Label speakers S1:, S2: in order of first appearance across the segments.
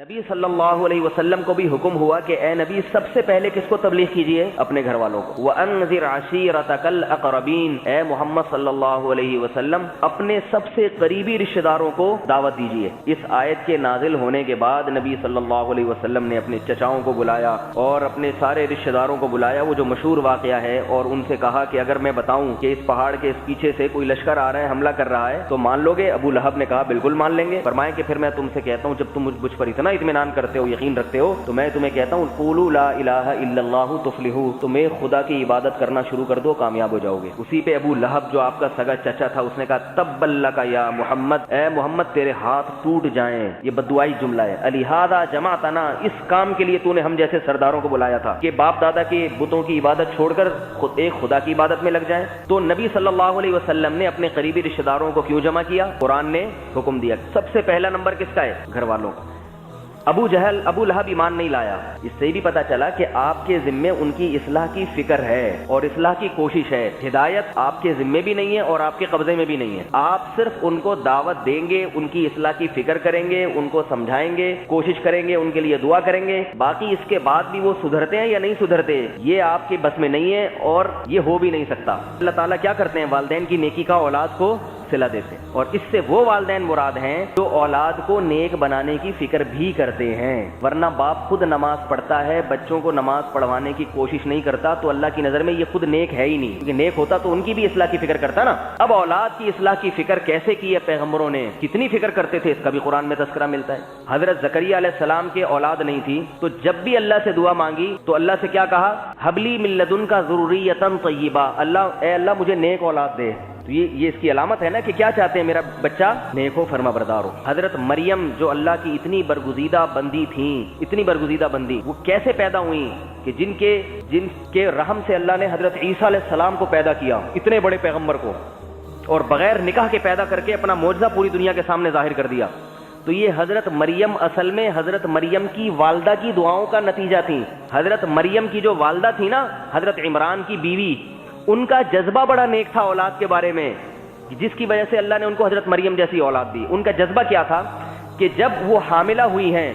S1: نبی صلی اللہ علیہ وسلم کو بھی حکم ہوا کہ اے نبی سب سے پہلے کس کو تبلیغ کیجئے؟ اپنے گھر والوں کو. وَأَنذِرْ عَشِيرَتَكَ الْأَقْرَبِينَ، اے محمد صلی اللہ علیہ وسلم اپنے سب سے قریبی رشتہ داروں کو دعوت دیجئے. اس آیت کے نازل ہونے کے بعد نبی صلی اللہ علیہ وسلم نے اپنے چچاؤں کو بلایا اور اپنے سارے رشتہ داروں کو بلایا، وہ جو مشہور واقعہ ہے، اور ان سے کہا کہ اگر میں بتاؤں کہ اس پہاڑ کے اس پیچھے سے کوئی لشکر آ رہا ہے، حملہ کر رہا ہے، تو مان لو گے؟ ابو لہب نے کہا بالکل مان لیں گے. فرمائیں کہ پھر میں تم سے کہتا ہوں، جب تم مجھ پر اتنا اطمینان کرتے ہو، یقین رکھتے ہو، تو میں تمہیں کہتا ہوں قولوا لا الہ الا اللہ تفلحوا، تمہیں خدا کی عبادت کرنا شروع کر دو، کامیاب ہو جاؤ گے. اسی پہ ابو لہب جو آپ کا سگا چچا تھا، اس نے کہا تبا لک یا محمد، اے محمد تیرے ہاتھ ٹوٹ جائیں. یہ بددعائی جملہ ہے. الہذا جمعتنا، اس کام کے لیے تو نے ہم جیسے سرداروں کو بلایا تھا کہ باپ دادا کے بتوں کی عبادت چھوڑ کر خود ایک خدا کی عبادت میں لگ جائیں. تو نبی صلی اللہ علیہ وسلم نے اپنے قریبی رشتہ داروں کو کیوں جمع کیا؟ قرآن نے حکم دیا. سب سے پہلا نمبر کس کا ہے؟ گھر والوں کا. ابو لہب ایمان نہیں لایا. اس سے بھی پتا چلا کہ آپ کے ذمے ان کی اصلاح کی فکر ہے اور اصلاح کی کوشش ہے. ہدایت آپ کے ذمے بھی نہیں ہے اور آپ کے قبضے میں بھی نہیں ہے. آپ صرف ان کو دعوت دیں گے، ان کی اصلاح کی فکر کریں گے، ان کو سمجھائیں گے، کوشش کریں گے، ان کے لیے دعا کریں گے. باقی اس کے بعد بھی وہ سدھرتے ہیں یا نہیں سدھرتے، یہ آپ کے بس میں نہیں ہے اور یہ ہو بھی نہیں سکتا. اللہ تعالیٰ کیا کرتے ہیں؟ والدین کی نیکی کا اولاد کو صلہ دیتے ہیں، اور اس سے وہ والدین مراد ہیں جو اولاد کو نیک بنانے کی فکر بھی کرتے ہیں. ورنہ باپ خود نماز پڑھتا ہے، بچوں کو نماز پڑھوانے کی کوشش نہیں کرتا، تو اللہ کی نظر میں یہ خود نیک ہے ہی نہیں. کیونکہ نیک ہوتا تو ان کی بھی اصلاح کی فکر کرتا نا. اب اولاد کی اصلاح کی فکر کیسے کی ہے پیغمبروں نے، کتنی فکر کرتے تھے، اس کا بھی قرآن میں تذکرہ ملتا ہے. حضرت زکریا علیہ السلام کے اولاد نہیں تھی، تو جب بھی اللہ سے دعا مانگی تو اللہ سے کیا کہا؟ حبلی من لدنک ذریۃ طیبہ، اللہ اے اللہ مجھے نیک اولاد دے. تو یہ اس کی علامت ہے نا کہ کیا چاہتے ہیں؟ میرا بچہ نیک ہو، فرما بردار ہو. حضرت مریم جو اللہ کی اتنی برگزیدہ بندی تھیں، اتنی برگزیدہ بندی، وہ کیسے پیدا ہوئیں کہ جن کے رحم سے اللہ نے حضرت عیسیٰ علیہ السلام کو پیدا کیا، اتنے بڑے پیغمبر کو، اور بغیر نکاح کے پیدا کر کے اپنا معجزہ پوری دنیا کے سامنے ظاہر کر دیا. تو یہ حضرت مریم اصل میں حضرت مریم کی والدہ کی دعاؤں کا نتیجہ تھی. حضرت مریم کی جو والدہ تھی نا، حضرت عمران کی بیوی، ان کا جذبہ بڑا نیک تھا اولاد کے بارے میں، جس کی وجہ سے اللہ نے ان کو حضرت مریم جیسی اولاد دی. ان کا جذبہ کیا تھا کہ جب وہ حاملہ ہوئی ہیں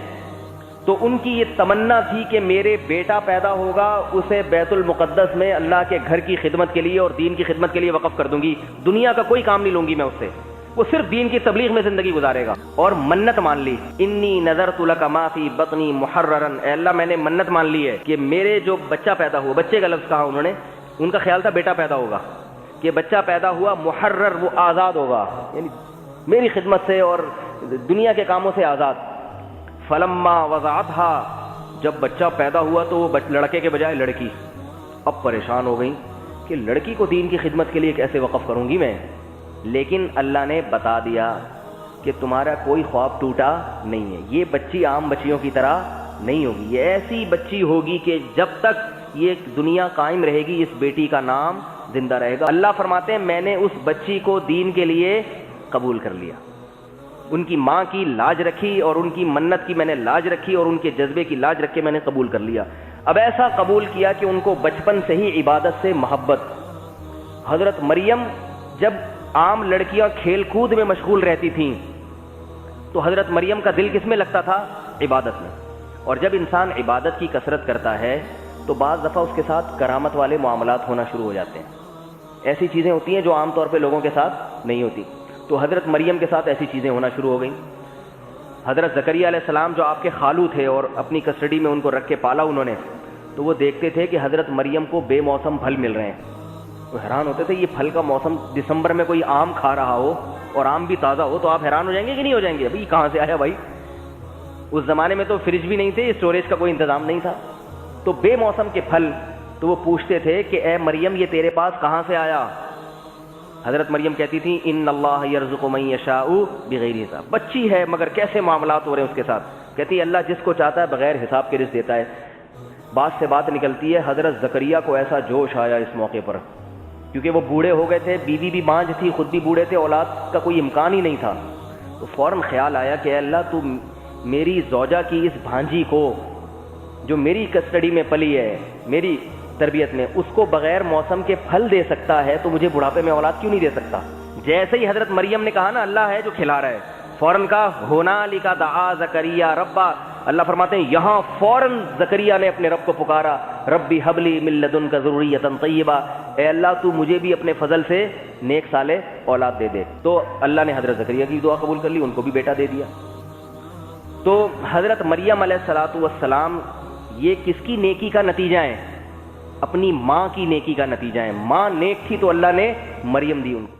S1: تو ان کی یہ تمنا تھی کہ میرے بیٹا پیدا ہوگا، اسے بیت المقدس میں اللہ کے گھر کی خدمت کے لیے اور دین کی خدمت کے لیے وقف کر دوں گی، دنیا کا کوئی کام نہیں لوں گی میں اس سے، وہ صرف دین کی تبلیغ میں زندگی گزارے گا. اور منت مان لی، انی نذرت لک ما فی بطنی محررا، اے اللہ میں نے منت مان لی ہے کہ میرے جو بچہ پیدا ہوا، بچے کا لفظ کہا انہوں نے، ان کا خیال تھا بیٹا پیدا ہوگا، کہ بچہ پیدا ہوا محرر، وہ آزاد ہوگا، یعنی میری خدمت سے اور دنیا کے کاموں سے آزاد. فلما وضعتها، جب بچہ پیدا ہوا تو وہ لڑکے کے بجائے لڑکی. اب پریشان ہو گئی کہ لڑکی کو دین کی خدمت کے لیے کیسے وقف کروں گی میں. لیکن اللہ نے بتا دیا کہ تمہارا کوئی خواب ٹوٹا نہیں ہے، یہ بچی عام بچیوں کی طرح نہیں ہوگی، یہ ایسی بچی ہوگی کہ جب تک یہ دنیا قائم رہے گی اس بیٹی کا نام زندہ رہے گا. اللہ فرماتے ہیں میں نے اس بچی کو دین کے لیے قبول کر لیا. ان کی ماں کی لاج رکھی اور ان کی منت کی میں نے لاج رکھی اور ان کے جذبے کی لاج رکھ کے میں نے قبول کر لیا. اب ایسا قبول کیا کہ ان کو بچپن سے ہی عبادت سے محبت. حضرت مریم جب عام لڑکیاں کھیل کود میں مشغول رہتی تھیں تو حضرت مریم کا دل کس میں لگتا تھا؟ عبادت میں. اور جب انسان عبادت کی کثرت کرتا ہے تو بعض دفعہ اس کے ساتھ کرامت والے معاملات ہونا شروع ہو جاتے ہیں. ایسی چیزیں ہوتی ہیں جو عام طور پہ لوگوں کے ساتھ نہیں ہوتی. تو حضرت مریم کے ساتھ ایسی چیزیں ہونا شروع ہو گئیں. حضرت زکریا علیہ السلام جو آپ کے خالو تھے اور اپنی کسٹڈی میں ان کو رکھ کے پالا انہوں نے، تو وہ دیکھتے تھے کہ حضرت مریم کو بے موسم پھل مل رہے ہیں. تو حیران ہوتے تھے، یہ پھل کا موسم دسمبر میں کوئی آم کھا رہا ہو اور آم بھی تازہ ہو تو آپ حیران ہو جائیں گے کہ نہیں ہو جائیں گے؟ ابھی کہاں سے آیا بھائی؟ اس زمانے میں تو فریج بھی نہیں تھے، اسٹوریج کا کوئی انتظام نہیں تھا. تو بے موسم کے پھل، تو وہ پوچھتے تھے کہ اے مریم یہ تیرے پاس کہاں سے آیا؟ حضرت مریم کہتی تھی ان اللہ یرزق من یشاء بغیر حساب. بچی ہے مگر کیسے معاملات ہو رہے ہیں اس کے ساتھ. کہتی اللہ جس کو چاہتا ہے بغیر حساب کے رزق دیتا ہے. بات سے بات نکلتی ہے حضرت زکریا کو ایسا جوش آیا اس موقع پر، کیونکہ وہ بوڑھے ہو گئے تھے، بیوی بھی بانجھ تھی، خود بھی بوڑھے تھے، اولاد کا کوئی امکان ہی نہیں تھا. تو فوراً خیال آیا کہ اے اللہ تو میری زوجہ کی اس بھانجی کو جو میری کسٹڈی میں پلی ہے، میری تربیت میں، اس کو بغیر موسم کے پھل دے سکتا ہے تو مجھے بڑھاپے میں اولاد کیوں نہیں دے سکتا؟ جیسے ہی حضرت مریم نے کہا نا اللہ ہے جو کھلا رہا ہے، فوراً کہا ہنالک دعا زکریا ربا، اللہ فرماتے ہیں یہاں فوراً زکریا نے اپنے رب کو پکارا، ربی حبلی من لدنک ذریۃ طیبہ، اے اللہ تو مجھے بھی اپنے فضل سے نیک صالح اولاد دے دے۔ تو اللہ نے حضرت زکریا کی دعا قبول کر لی، ان کو بھی بیٹا دے دیا۔ تو حضرت مریم علیہ الصلوۃ والسلام یہ کس کی نیکی کا نتیجہ ہے؟ اپنی ماں کی نیکی کا نتیجہ ہے۔ ماں نیک تھی تو اللہ نے مریم دی ان کو۔